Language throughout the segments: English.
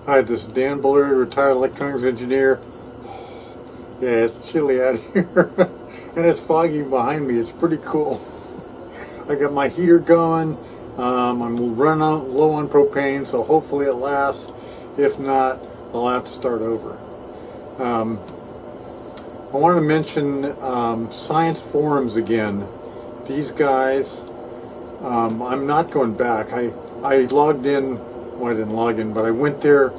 Hi, this is Dan Bullard, retired electronics engineer. Yeah, it's chilly out here, and it's foggy behind me. It's pretty cool. I got my heater going. I'm running low on propane, so hopefully it lasts. If not, I'll have to start over. I want to mention science forums again. These guys, I'm not going back. I logged in. Well, I didn't log in, but I went there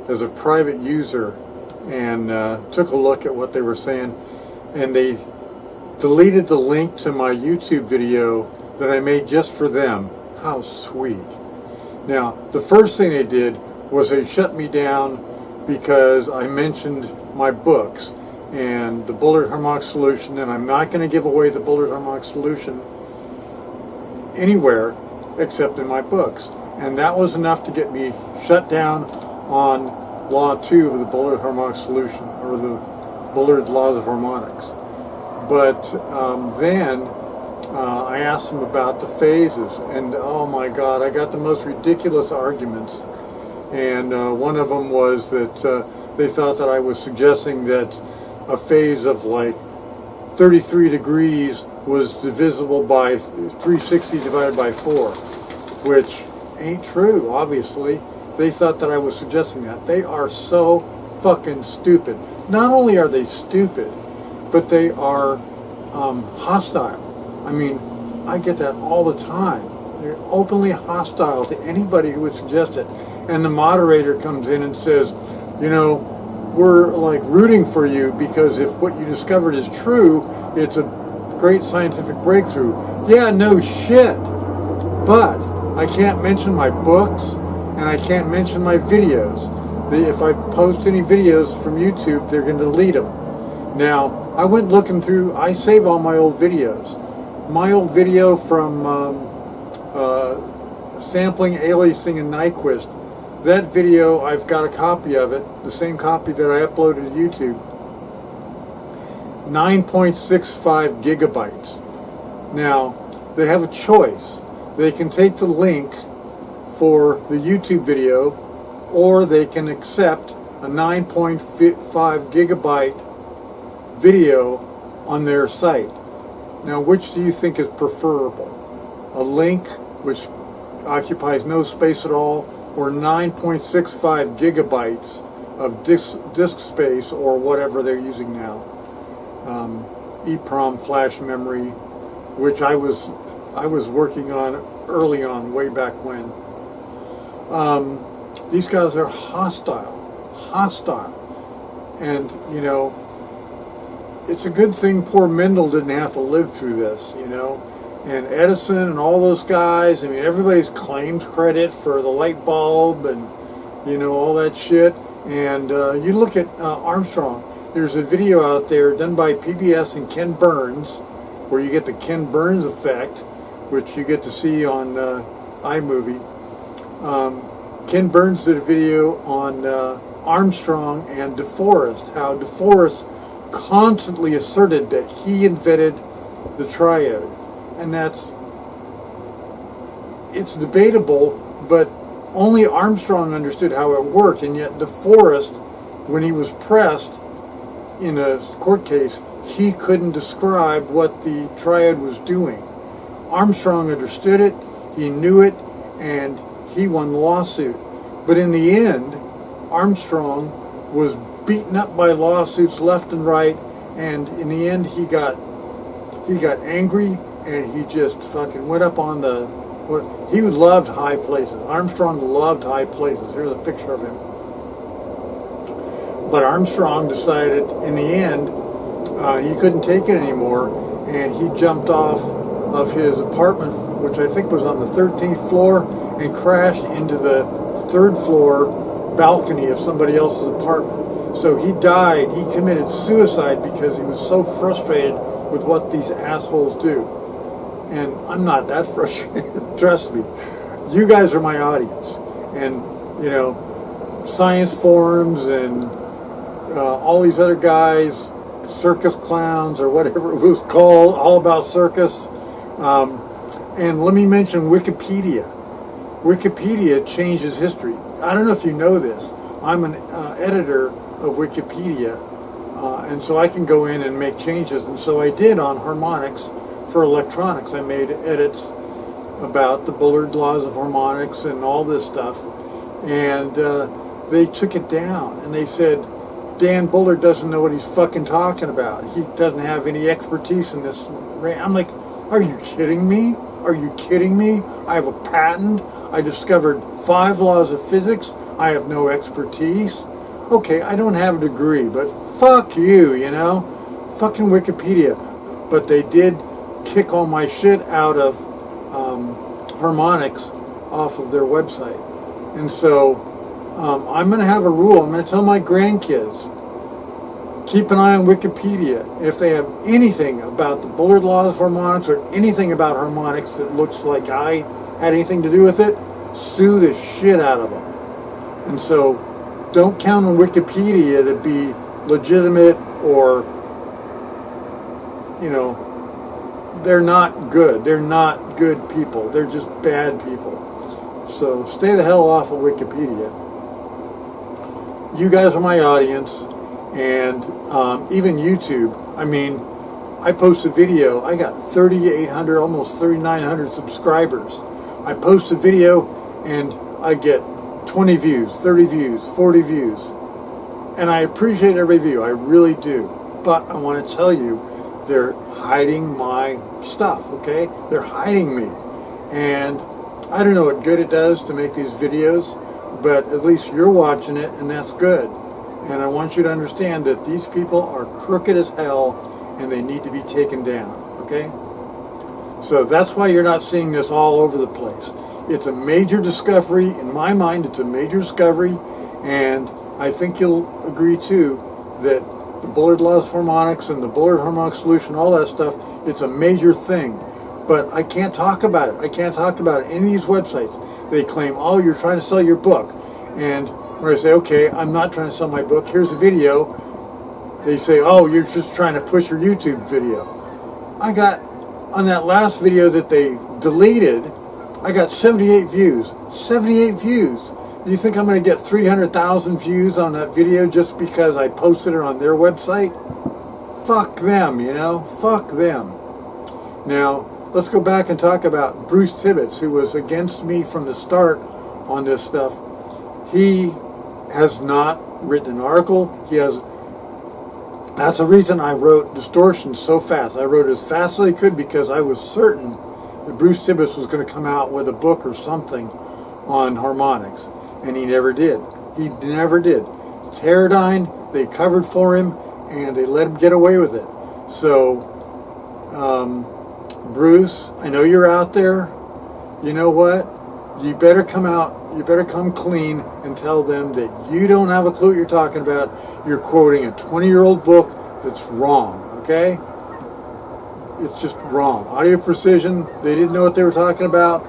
as a private user and took a look at what they were saying, and they deleted the link to my YouTube video that I made just for them. How sweet. Now, the first thing they did was they shut me down because I mentioned my books and the Bullard Harmonics solution, and I'm not going to give away the Bullard Harmonics solution anywhere except in my books. And that was enough to get me shut down on Law 2 of the Bullard Harmonics solution, or the Bullard Laws of Harmonics. But then I asked them about the phases, and oh my God, I got the most ridiculous arguments. And one of them was that they thought that I was suggesting that a phase of like 33 degrees was divisible by 360 divided by 4, which ain't true, obviously. They thought that I was suggesting that. They are so fucking stupid. Not only are they stupid, but they are hostile. I mean, I get that all the time. They're openly hostile to anybody who would suggest it. And the moderator comes in and says, you know, we're like rooting for you because if what you discovered is true, it's a great scientific breakthrough. Yeah, no shit. But I can't mention my books, and I can't mention my videos. If I post any videos from YouTube, they're going to delete them. Now, I went looking through, I save all my old videos. My old video from sampling, aliasing, and Nyquist, that video, I've got a copy of it, the same copy that I uploaded to YouTube, 9.65 gigabytes. Now, they have a choice. They can take the link for the YouTube video, or they can accept a 9.5 gigabyte video on their site. Now, which do you think is preferable? A link which occupies no space at all, or 9.65 gigabytes of disk space, or whatever they're using now? EEPROM flash memory, which I was working on early on, way back when. These guys are hostile, and you know, it's a good thing poor Mendel didn't have to live through this, you know, and Edison and all those guys. I mean, everybody's claims credit for the light bulb and, you know, all that shit. And you look at Armstrong. There's a video out there done by PBS and Ken Burns, where you get the Ken Burns effect, which you get to see on iMovie. Ken Burns did a video on Armstrong and DeForest, how DeForest constantly asserted that he invented the triode. And it's debatable, but only Armstrong understood how it worked, and yet DeForest, when he was pressed in a court case, he couldn't describe what the triode was doing. Armstrong understood it, he knew it, and he won the lawsuit. But in the end, Armstrong was beaten up by lawsuits left and right, and in the end he got angry, and he just fucking went up on the... He loved high places. Armstrong loved high places. Here's a picture of him. But Armstrong decided in the end he couldn't take it anymore, and he jumped off of his apartment, which I think was on the 13th floor, and crashed into the 3rd floor balcony of somebody else's apartment. So he died. He committed suicide because he was so frustrated with what these assholes do. And I'm not that frustrated. Trust me. You guys are my audience. And, you know, science forums and all these other guys, circus clowns or whatever it was called, all about circus. And let me mention Wikipedia. Wikipedia changes history. I don't know if you know this. I'm an editor of Wikipedia, and so I can go in and make changes. And so I did on Harmonics for electronics. I made edits about the Bullard laws of harmonics and all this stuff. And they took it down, and they said, Dan Bullard doesn't know what he's fucking talking about. He doesn't have any expertise in this. I'm like, are you kidding me? Are you kidding me? I have a patent. I discovered 5 laws of physics. I have no expertise. Okay, I don't have a degree, but fuck you, you know? Fucking Wikipedia. But they did kick all my shit out of Harmonics off of their website. And so I'm going to have a rule. I'm going to tell my grandkids, keep an eye on Wikipedia. If they have anything about the Bullard laws of harmonics or anything about harmonics that looks like I had anything to do with it, sue the shit out of them. And so don't count on Wikipedia to be legitimate, or, you know, they're not good. They're not good people. They're just bad people. So stay the hell off of Wikipedia. You guys are my audience, and even YouTube. I mean, I post a video. I got 3,800, almost 3,900 subscribers. I post a video, and I get 20 views, 30 views, 40 views. And I appreciate every view. I really do. But I want to tell you, they're hiding my stuff, okay? They're hiding me. And I don't know what good it does to make these videos, but at least you're watching it, and that's good. And I want you to understand that these people are crooked as hell, and they need to be taken down, okay? So that's why you're not seeing this all over the place. It's a major discovery. In my mind, it's a major discovery, and I think you'll agree, too, that the Bullard laws of harmonics and the Bullard harmonic solution, all that stuff, it's a major thing. But I can't talk about it. I can't talk about it. Any of these websites, they claim, oh, you're trying to sell your book. And where I say, okay, I'm not trying to sell my book. Here's a video. They say, oh, you're just trying to push your YouTube video. I got, on that last video that they deleted, I got 78 views. 78 views. Do you think I'm going to get 300,000 views on that video just because I posted it on their website? Fuck them, you know? Fuck them. Now, let's go back and talk about Bruce Tibbets, who was against me from the start on this stuff. He has not written an article. That's the reason I wrote Distortion so fast. I wrote as fast as I could because I was certain that Bruce Tibbets was going to come out with a book or something on harmonics. And he never did. He never did. Teradyne, they covered for him, and they let him get away with it. So, Bruce, I know you're out there. You know what? You better come out. You better come clean and tell them that you don't have a clue what you're talking about. You're quoting a 20-year-old book that's wrong, okay? It's just wrong. Audio precision, they didn't know what they were talking about.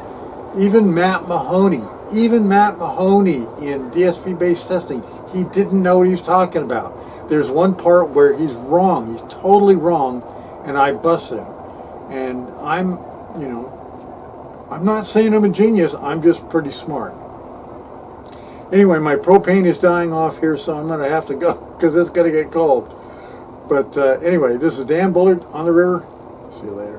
Even Matt Mahoney in DSP-based testing, he didn't know what he was talking about. There's one part where he's wrong. He's totally wrong, and I busted him. And I'm not saying I'm a genius. I'm just pretty smart. Anyway, my propane is dying off here, so I'm going to have to go because it's going to get cold. But anyway, this is Dan Bullard on the river. See you later.